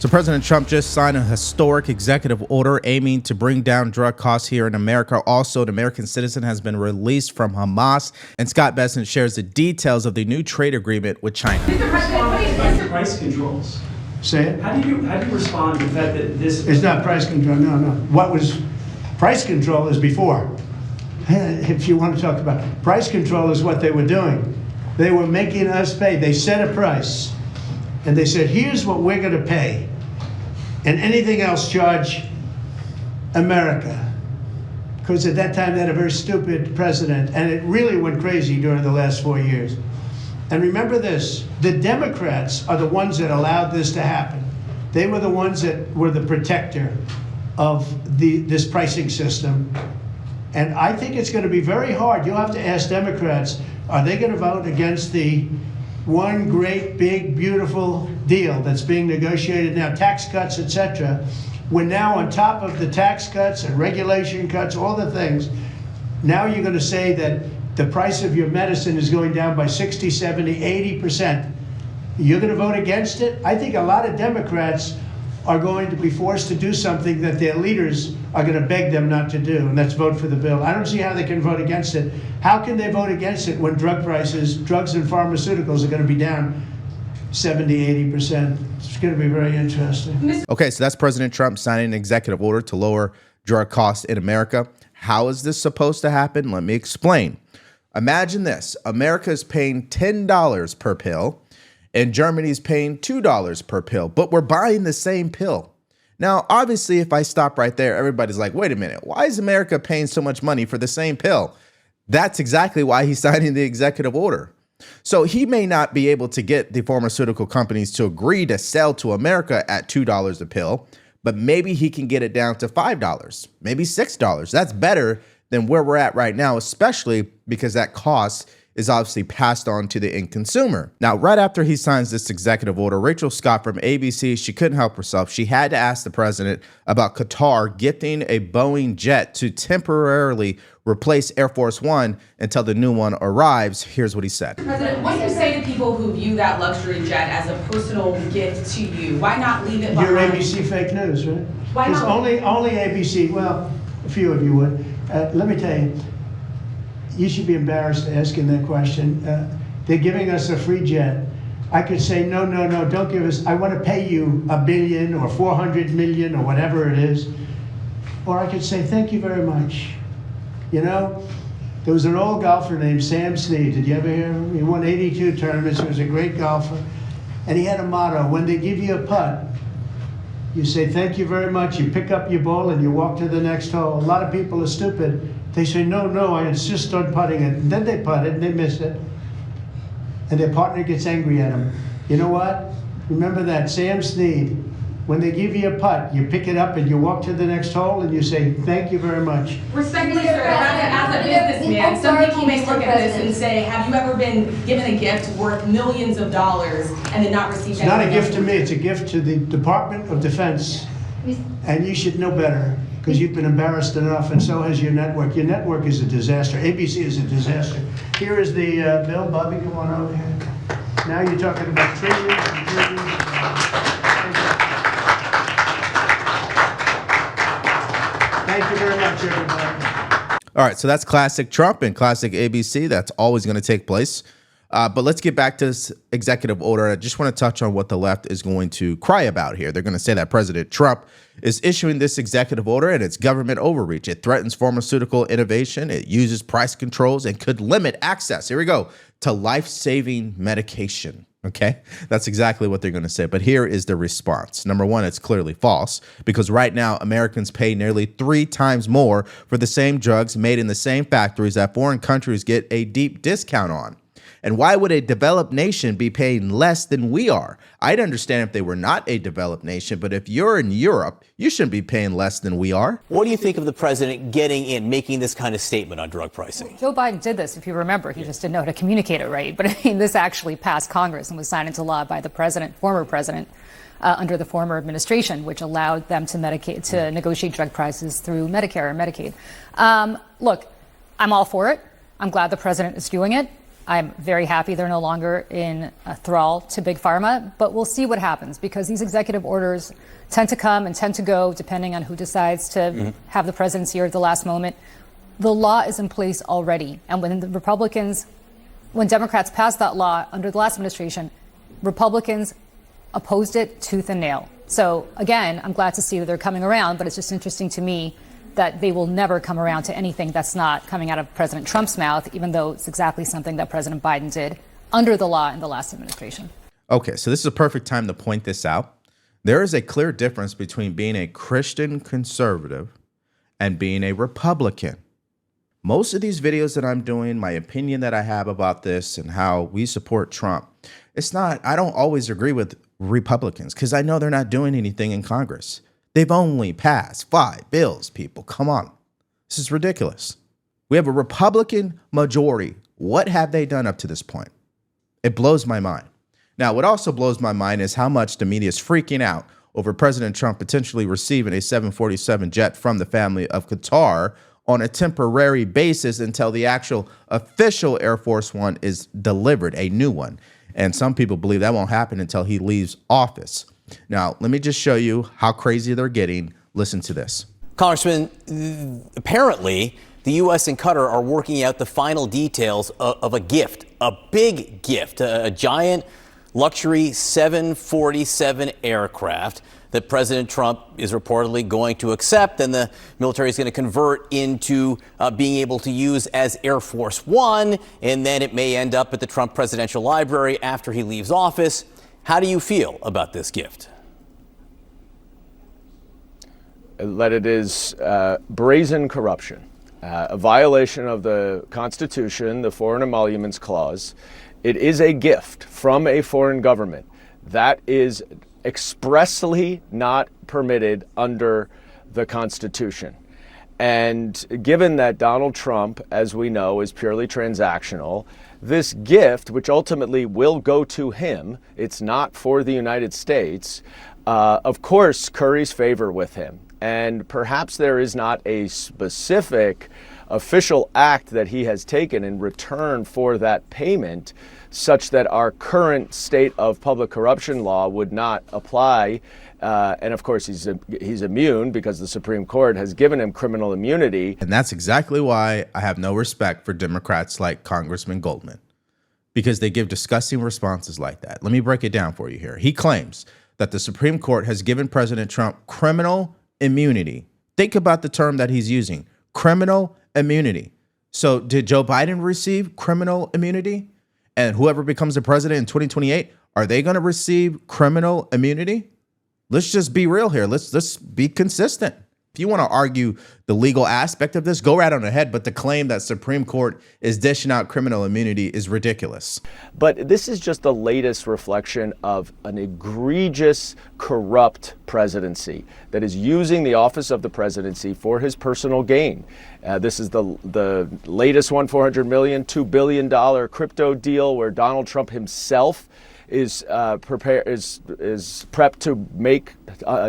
So President Trump just signed a historic executive order aiming to bring down drug costs here in America. Also, an American citizen has been released from Hamas. And Scott Besson shares the details of the new trade agreement with China. Mr. Price controls. Say it. How do you respond to the fact that this... It's not price control, no. What was price control is before. If you want to talk about price control is what they were doing. They were making us pay. They set a price and they said, here's what we're going to pay. And anything else charge America. Because at that time they had a very stupid president and it really went crazy during the last 4 years. And remember this, the Democrats are the ones that allowed this to happen. They were the ones that were the protector of this pricing system. And I think it's going to be very hard. You'll have to ask Democrats, are they going to vote against the one great, big, beautiful deal that's being negotiated now, tax cuts, etc. We're now on top of the tax cuts and regulation cuts, all the things. Now you're going to say that the price of your medicine is going down by 60, 70, 80%. You're going to vote against it? I think a lot of Democrats are going to be forced to do something that their leaders are going to beg them not to do, and that's vote for the bill. I don't see how they can vote against it. How can they vote against it when drug prices, drugs and pharmaceuticals are going to be down 70, 80%? It's going to be very interesting. Okay, so that's President Trump signing an executive order to lower drug costs in America. How is this supposed to happen? Let me explain. Imagine this. America is paying $10 per pill and Germany's paying $2 per pill, but we're buying the same pill. Now, obviously, if I stop right there, everybody's like, wait a minute, why is America paying so much money for the same pill? That's exactly why he's signing the executive order. So he may not be able to get the pharmaceutical companies to agree to sell to America at $2 a pill, but maybe he can get it down to $5, maybe $6. That's better than where we're at right now, especially because that cost is obviously passed on to the end consumer. Now, right after he signs this executive order, Rachel Scott from ABC, she couldn't help herself. She had to ask the president about Qatar gifting a Boeing jet to temporarily replace Air Force One until the new one arrives. Here's what he said. President, what do you say to people who view that luxury jet as a personal gift to you? Why not leave it behind? You're ABC fake news, right? Why not? Only ABC, well, a few of you would. Let me tell you, you should be embarrassed asking that question. They're giving us a free jet. I could say, no, don't give us, I want to pay you $1 billion or 400 million or whatever it is. Or I could say, thank you very much. You know, there was an old golfer named Sam Snead. Did you ever hear him? He won 82 tournaments. He was a great golfer. And he had a motto, when they give you a putt, you say, thank you very much. You pick up your ball and you walk to the next hole. A lot of people are stupid. They say, no, I insist on putting it. And then they putt it and they miss it. And their partner gets angry at them. You know what? Remember that, Sam Snead. When they give you a putt, you pick it up and you walk to the next hole and you say, thank you very much. Respectfully, sir, as a businessman, some people may look at this and say, have you ever been given a gift worth millions of dollars and then not received anything? It's not a gift to me, it's a gift to the Department of Defense. And you should know better, because you've been embarrassed enough, and so has your network. Your network is a disaster. ABC is a disaster. Here is the bill. Bobby, come on over here. Now you're talking about trillions and trillions. Thank you very much, everybody. All right, so that's classic Trump and classic ABC. That's always going to take place. But let's get back to this executive order. I just want to touch on what the left is going to cry about here. They're going to say that President Trump is issuing this executive order and it's government overreach. It threatens pharmaceutical innovation. It uses price controls and could limit access, here we go, to life-saving medication. Okay, that's exactly what they're going to say. But here is the response. Number one, it's clearly false, because right now Americans pay nearly 3 times more for the same drugs made in the same factories that foreign countries get a deep discount on. And why would a developed nation be paying less than we are? I'd understand if they were not a developed nation, but if you're in Europe, you shouldn't be paying less than we are. What do you think of the president getting in, making this kind of statement on drug pricing? Joe Biden did this, if you remember. He just didn't know how to communicate it right. But I mean, this actually passed Congress and was signed into law by the president, former president, under the former administration, which allowed them to negotiate drug prices through Medicare and Medicaid. Look, I'm all for it. I'm glad the president is doing it. I'm very happy they're no longer in a thrall to Big Pharma, but we'll see what happens because these executive orders tend to come and tend to go depending on who decides to have the presidency or at the last moment. The law is in place already. And when Democrats passed that law under the last administration, Republicans opposed it tooth and nail. So again, I'm glad to see that they're coming around, but it's just interesting to me that they will never come around to anything that's not coming out of President Trump's mouth, even though it's exactly something that President Biden did under the law in the last administration. Okay, so this is a perfect time to point this out. There is a clear difference between being a Christian conservative and being a Republican. Most of these videos that I'm doing, my opinion that I have about this and how we support Trump, I don't always agree with Republicans because I know they're not doing anything in Congress. They've only passed 5 bills, people. Come on. This is ridiculous. We have a Republican majority. What have they done up to this point? It blows my mind. Now, what also blows my mind is how much the media is freaking out over President Trump potentially receiving a 747 jet from the family of Qatar on a temporary basis until the actual official Air Force One is delivered, a new one. And some people believe that won't happen until he leaves office. Now, let me just show you how crazy they're getting. Listen to this. Congressman, apparently the U.S. and Qatar are working out the final details of a gift, a big gift, a giant luxury 747 aircraft that President Trump is reportedly going to accept, and the military is going to convert into being able to use as Air Force One, and then it may end up at the Trump Presidential Library after he leaves office. How do you feel about this gift? That it is brazen corruption, a violation of the Constitution, the Foreign Emoluments Clause. It is a gift from a foreign government that is expressly not permitted under the Constitution. And given that Donald Trump, as we know, is purely transactional, this gift, which ultimately will go to him, it's not for the United States, of course, curries favor with him. And perhaps there is not a specific official act that he has taken in return for that payment, such that our current state of public corruption law would not apply. And of course, he's immune because the Supreme Court has given him criminal immunity. And that's exactly why I have no respect for Democrats like Congressman Goldman, because they give disgusting responses like that. Let me break it down for you here. He claims that the Supreme Court has given President Trump criminal immunity. Think about the term that he's using, criminal immunity. So did Joe Biden receive criminal immunity? And whoever becomes the president in 2028, are they going to receive criminal immunity? Let's just be real here. Let's be consistent. If you want to argue the legal aspect of this, go right on ahead. But the claim that Supreme Court is dishing out criminal immunity is ridiculous. But this is just the latest reflection of an egregious, corrupt presidency that is using the office of the presidency for his personal gain. This is the latest one, $400 million, $2 billion crypto deal where Donald Trump himself is prepped to make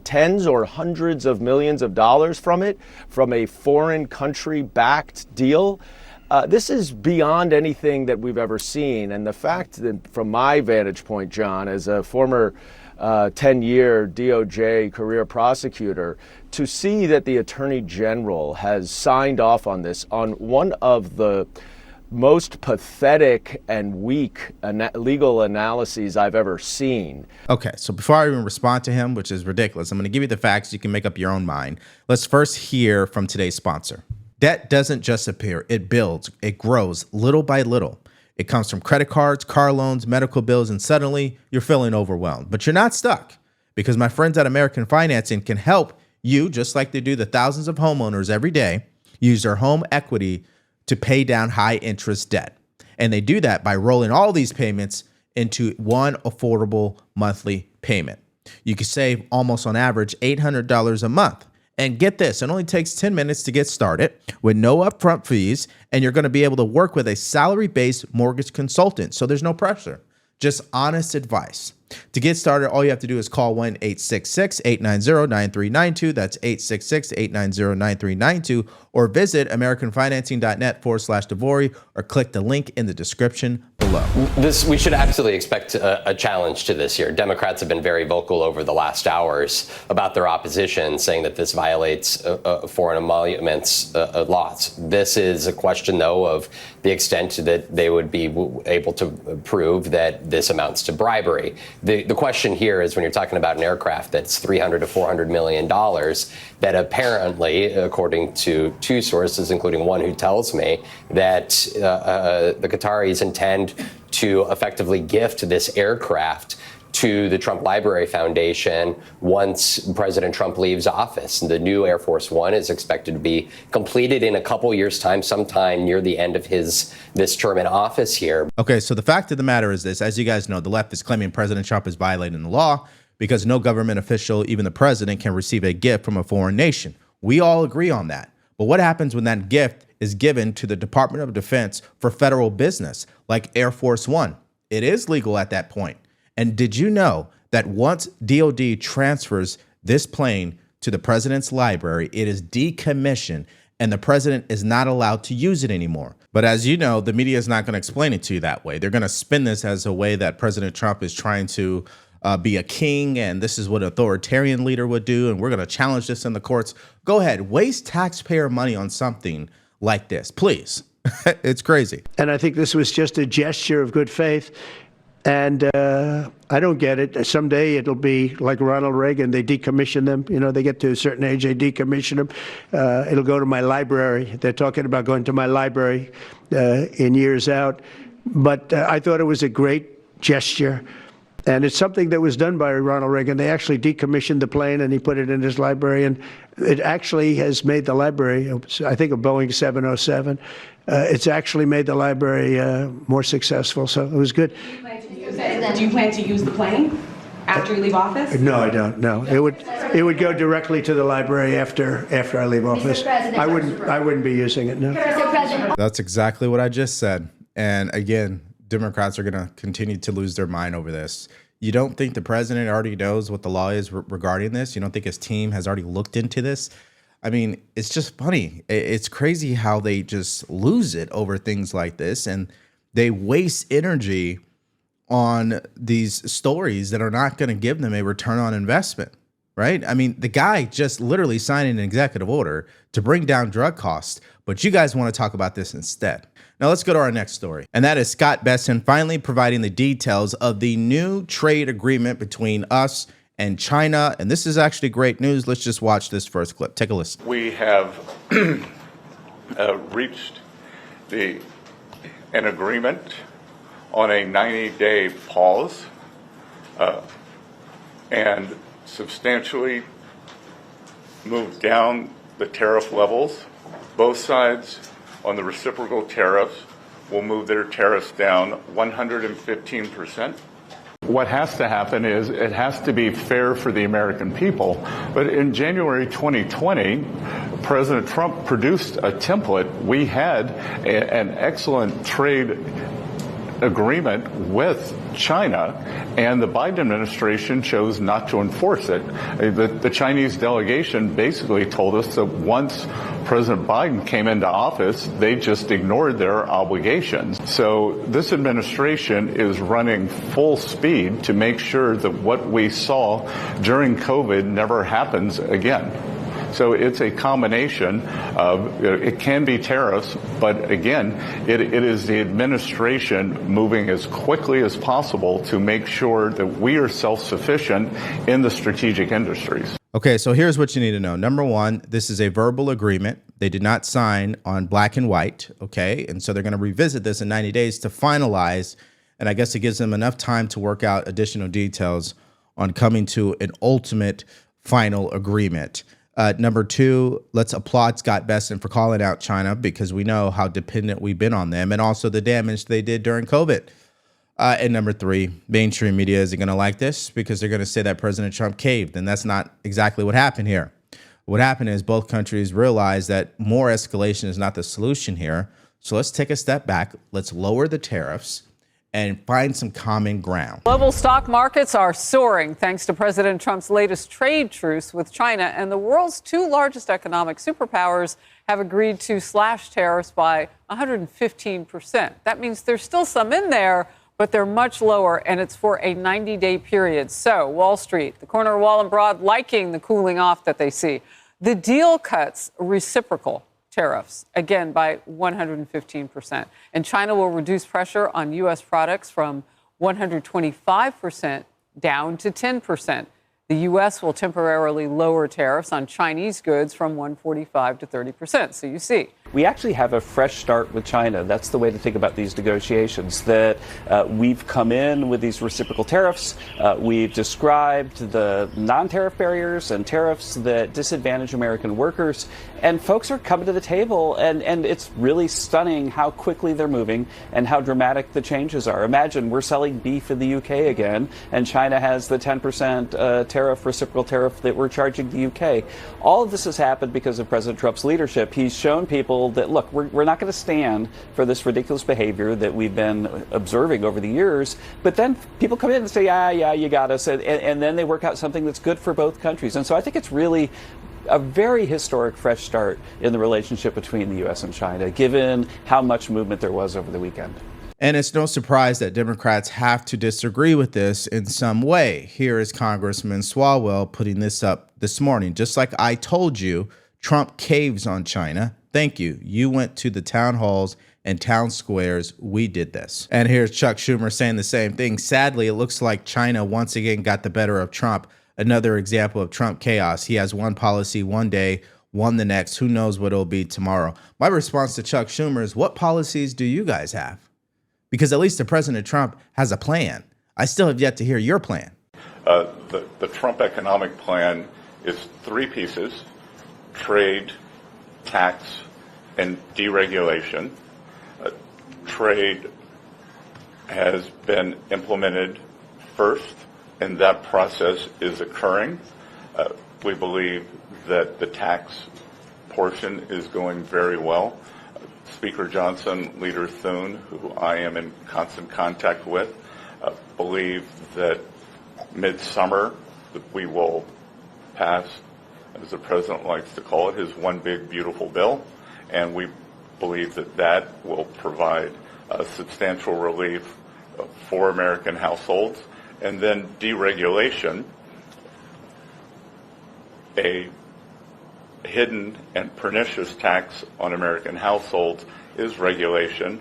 tens or hundreds of millions of dollars from it, from a foreign country-backed deal. This is beyond anything that we've ever seen. And the fact that, from my vantage point, John, as a former 10-year DOJ career prosecutor, to see that the Attorney General has signed off on this on one of the most pathetic and weak legal analyses I've ever seen. Okay, so before I even respond to him, which is ridiculous, I'm going to give you the facts. You can make up your own mind. Let's first hear from today's sponsor. Debt doesn't just appear. It builds. It grows little by little. It comes from credit cards, car loans, medical bills, and suddenly you're feeling overwhelmed. But you're not stuck, because my friends at American Financing can help you, just like they do the thousands of homeowners every day, use their home equity to pay down high interest debt. And they do that by rolling all these payments into one affordable monthly payment. You can save almost on average $800 a month. And get this, it only takes 10 minutes to get started with no upfront fees, and you're going to be able to work with a salary-based mortgage consultant. So there's no pressure, just honest advice. To get started, all you have to do is call 1-866-890-9392. That's 866-890-9392. Or visit americanfinancing.net/Devori or click the link in the description below. We should absolutely expect a challenge to this year. Democrats have been very vocal over the last hours about their opposition, saying that this violates foreign emoluments laws. This is a question, though, of the extent that they would be able to prove that this amounts to bribery. The question here is when you're talking about an aircraft that's $300 to $400 million, that apparently, according to two sources, including one who tells me that the Qataris intend to effectively gift this aircraft to the Trump Library Foundation once President Trump leaves office. And the new Air Force One is expected to be completed in a couple years' time, sometime near the end of this term in office here. Okay, so the fact of the matter is this. As you guys know, the left is claiming President Trump is violating the law because no government official, even the president, can receive a gift from a foreign nation. We all agree on that. But what happens when that gift is given to the Department of Defense for federal business, like Air Force One? It is legal at that point. And did you know that once DOD transfers this plane to the president's library, it is decommissioned and the president is not allowed to use it anymore? But as you know, the media is not going to explain it to you that way. They're going to spin this as a way that President Trump is trying to be a king, and this is what an authoritarian leader would do, and we're going to challenge this in the courts. Go ahead, waste taxpayer money on something like this, please. It's crazy. And I think this was just a gesture of good faith. And I don't get it. Someday it'll be like Ronald Reagan. They decommission them. You know, they get to a certain age, they decommission them. It'll go to my library. They're talking about going to my library in years out. But I thought it was a great gesture. And it's something that was done by Ronald Reagan. They actually decommissioned the plane and he put it in his library. And it actually has made the library, I think, a Boeing 707. It's actually made the library more successful. So it was good. Do you plan to use the plane after you leave office? No, I don't. No, it would go directly to the library after I leave office. I wouldn't be using it. No. That's exactly what I just said. And again, Democrats are going to continue to lose their mind over this. You don't think the president already knows what the law is regarding this? You don't think his team has already looked into this? I mean, it's just funny. It's crazy how they just lose it over things like this, and they waste energy on these stories that are not going to give them a return on investment, right? I mean, the guy just literally signed an executive order to bring down drug costs, but you guys want to talk about this instead. Now let's go to our next story, and that is Scott Bessent finally providing the details of the new trade agreement between us and China, and this is actually great news. Let's just watch this first clip. Take a listen. We have reached an agreement on a 90-day pause and substantially moved down the tariff levels. Both sides on the reciprocal tariffs will move their tariffs down 115%. What has to happen is it has to be fair for the American people. But in January 2020, President Trump produced a template. We had an excellent trade agreement with China, and the Biden administration chose not to enforce it. The Chinese delegation basically told us that once President Biden came into office, they just ignored their obligations. So this administration is running full speed to make sure that what we saw during COVID never happens again. So it's a combination of, it can be tariffs, but again, it is the administration moving as quickly as possible to make sure that we are self-sufficient in the strategic industries. Okay, so here's what you need to know. Number one, this is a verbal agreement. They did not sign on black and white, okay? And so they're going to revisit this in 90 days to finalize, and I guess it gives them enough time to work out additional details on coming to an ultimate final agreement. Number two, let's applaud Scott Bessent for calling out China because we know how dependent we've been on them and also the damage they did during COVID. And number three, mainstream media isn't going to like this because they're going to say that President Trump caved, and that's not exactly what happened here. What happened is both countries realized that more escalation is not the solution here. So let's take a step back. Let's lower the tariffs. and find some common ground. Global stock markets are soaring thanks to President Trump's latest trade truce with China, and the world's two largest economic superpowers have agreed to slash tariffs by 115%. That means there's still some in there, but they're much lower, and it's for a 90-day period. So, Wall Street, the corner of Wall and Broad, liking the cooling off that they see. The deal cuts reciprocal tariffs, again, by 115%. And China will reduce pressure on U.S. products from 125% down to 10%. The U.S. will temporarily lower tariffs on Chinese goods from 145 to 30%. So you see. We actually have a fresh start with China. That's the way to think about these negotiations, that we've come in with these reciprocal tariffs. We've described the non-tariff barriers and tariffs that disadvantage American workers. And folks are coming to the table, and it's really stunning how quickly they're moving and how dramatic the changes are. Imagine we're selling beef in the UK again, and China has the 10% tariff, reciprocal tariff that we're charging the UK. All of this has happened because of President Trump's leadership. He's shown people that, look, we're not going to stand for this ridiculous behavior that we've been observing over the years. But then people come in and say, yeah, you got us. And then they work out something that's good for both countries. And so I think it's really a very historic fresh start in the relationship between the U.S. and China, given how much movement there was over the weekend. And it's no surprise that Democrats have to disagree with this in some way. Here is Congressman Swalwell putting this up this morning. Just like I told you, Trump caves on China. Thank you. You went to the town halls and town squares. We did this. And here's Chuck Schumer saying the same thing. Sadly, it looks like China once again got the better of Trump. Another example of Trump chaos. He has one policy one day, one the next. Who knows what it'll be tomorrow? My response to Chuck Schumer is, what policies do you guys have? Because at least the President Trump has a plan. I still have yet to hear your plan. The Trump economic plan is three pieces: trade, tax, and deregulation. Trade has been implemented first, and that process is occurring. We believe that the tax portion is going very well. Speaker Johnson, Leader Thune, who I am in constant contact with, believe that midsummer that we will pass, as the president likes to call it, his one big beautiful bill, and we believe that that will provide substantial relief for American households. And then deregulation, a hidden and pernicious tax on American households, is regulation.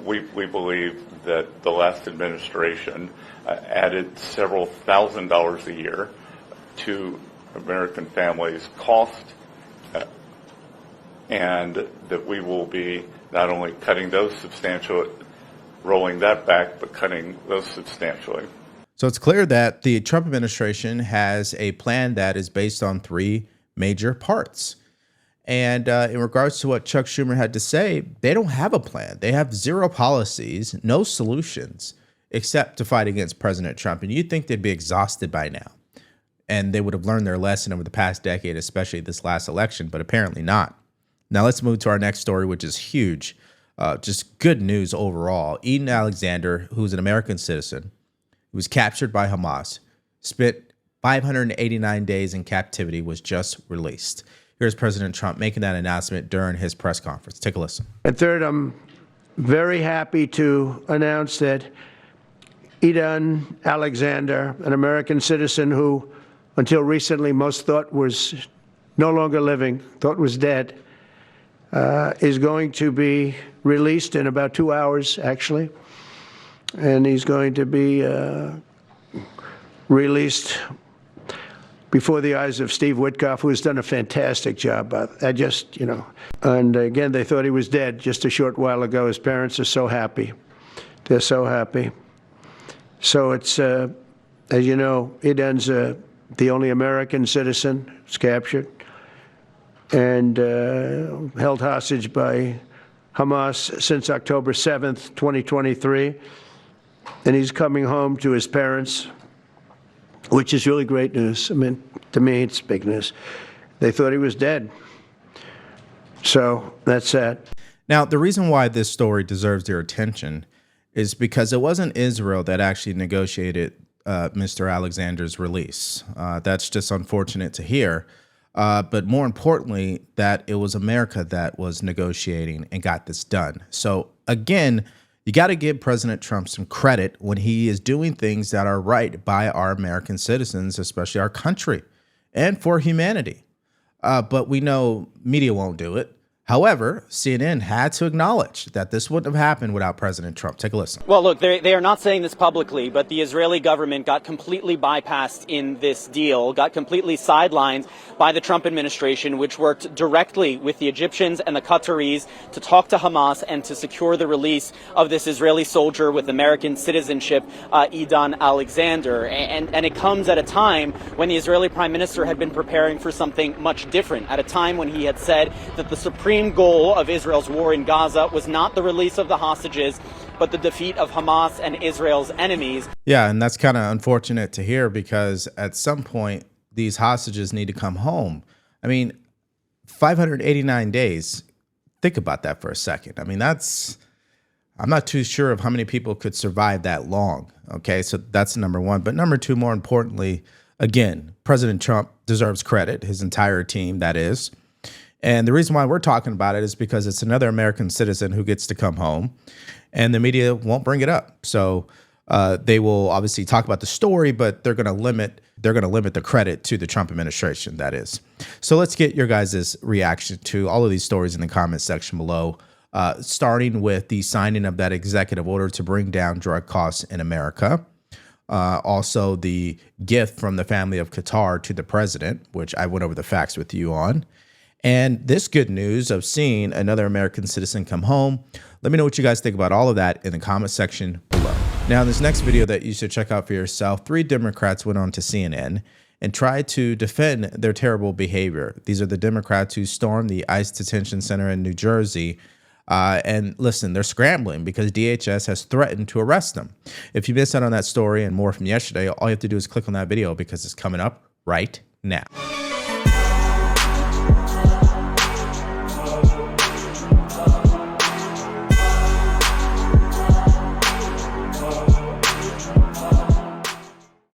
We believe that the last administration added several $1,000s a year to American families' cost, and that we will be not only cutting those substantially, rolling that back, but cutting those substantially. So it's clear that the Trump administration has a plan that is based on three major parts. And in regards to what Chuck Schumer had to say, they don't have a plan. They have zero policies, no solutions, except to fight against President Trump. And you'd think they'd be exhausted by now. And they would have learned their lesson over the past decade, especially this last election, but apparently not. Now let's move to our next story, which is huge. Just good news overall. Eden Alexander, who's an American citizen, who was captured by Hamas, spent 589 days in captivity, was just released. Here's President Trump making that announcement during his press conference. Take a listen. And third, I'm very happy to announce that Eden Alexander, an American citizen who until recently most thought was no longer living, thought was dead, is going to be released in about 2 hours, actually. And he's going to be released before the eyes of Steve Witkoff, who has done a fantastic job. And again, they thought he was dead just a short while ago. His parents are so happy. They're so happy. So it's, as you know, Eden's the only American citizen who's captured and held hostage by Hamas since October 7th, 2023. And he's coming home to his parents, which is really great news. I mean, to me, it's big news. They thought he was dead. So that's that. Now, the reason why this story deserves their attention is because it wasn't Israel that actually negotiated Mr. Alexander's release. That's just unfortunate to hear. But more importantly, that it was America that was negotiating and got this done. So again, you got to give President Trump some credit when he is doing things that are right by our American citizens, especially our country, and for humanity. But we know media won't do it. However, CNN had to acknowledge that this wouldn't have happened without President Trump. Take a listen. Well, look, they are not saying this publicly, but the Israeli government got completely bypassed in this deal, got completely sidelined by the Trump administration, which worked directly with the Egyptians and the Qataris to talk to Hamas and to secure the release of this Israeli soldier with American citizenship, Idan Alexander. And it comes at a time when the Israeli prime minister had been preparing for something much different, at a time when he had said that the supreme goal of Israel's war in Gaza was not the release of the hostages, but the defeat of Hamas and Israel's enemies. Yeah, and that's kind of unfortunate to hear because at some point, these hostages need to come home. I mean, 589 days. Think about that for a second. I mean, I'm not too sure of how many people could survive that long. Okay, so that's number one. But number two, more importantly, again, President Trump deserves credit, his entire team, that is. And the reason why we're talking about it is because it's another American citizen who gets to come home, and the media won't bring it up. So they will obviously talk about the story, but they're going to limit the credit to the Trump administration, that is. So let's get your guys' reaction to all of these stories in the comment section below, starting with the signing of that executive order to bring down drug costs in America. Also, the gift from the family of Qatar to the president, which I went over the facts with you on. And this good news of seeing another American citizen come home. Let me know what you guys think about all of that in the comment section below. Now, in this next video that you should check out for yourself, 3 Democrats went on to CNN and tried to defend their terrible behavior. These are the Democrats who stormed the ICE detention center in New Jersey. And listen, they're scrambling because DHS has threatened to arrest them. If you missed out on that story and more from yesterday, all you have to do is click on that video because it's coming up right now.